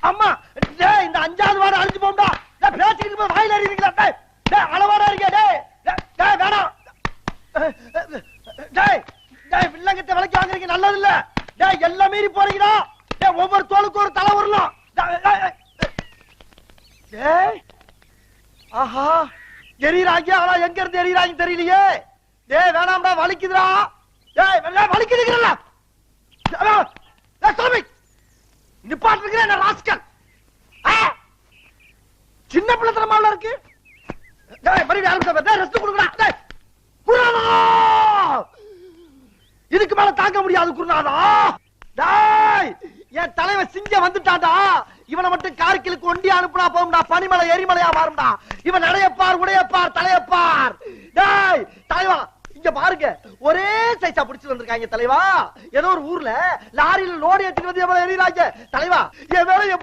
அம்மா டேய் இந்த அஞ்சாவது வாரம் அழிஞ்சு போம்டா. டேய் பேசிக்கிட்டு போய் வாயில எறியறீங்களா? டேய் டேய் அளவாடா இருக்கே. டேய் டேய் வேணாம். டேய் டேய் வில்லங்கத்தை விலைக்கு வாங்குறீங்க நல்லது இல்ல. டேய் எல்லாம் மீறி போறீங்கடா. டேய் ஒவ்வொரு தோளுக்கு ஒரு தலை வரணும். டேய் ஆஹா எரியறாங்க. ஆனா எங்க இருந்து எரியறாங்க தெரியலையே. டேய் வேணாம்டா வலிக்குதுடா. டேய் வலிக்குதுங்கறல. டேய் சாமி நிப்பாட்டுறீங்க என்ன ராஸ்கல். சின்ன பிள்ளைத்தனமால இருக்கு. டேய் மறுபடியும் ஆரம்பிச்சா. டேய் ரெஸ்ட் கொடுங்கடா. டேய் குருநாதா இதுக்கு மேல தாங்க முடியாது குருநாதா. டேய் என் தலைவன் சிங்க வந்துட்டான்டா. இவனை மட்டும் கார்கிலுக்கு ஒண்டி அனுப்புனா போகும்டா. பனிமலை எரிமலையா மாறும்டா. இவன் நடையப்பார் உடையப்பார் தலையப்பார். டேய் தலைவா இங்க பாருங்க ஒரே சைஸா பிடிச்சு வந்திருக்காங்க தலைவா. ஏதோ ஒரு ஊர்ல லாரியில லோடு ஏத்திட்டு வந்து எவ்வளவு எறியறாங்க தலைவா. என் வேலை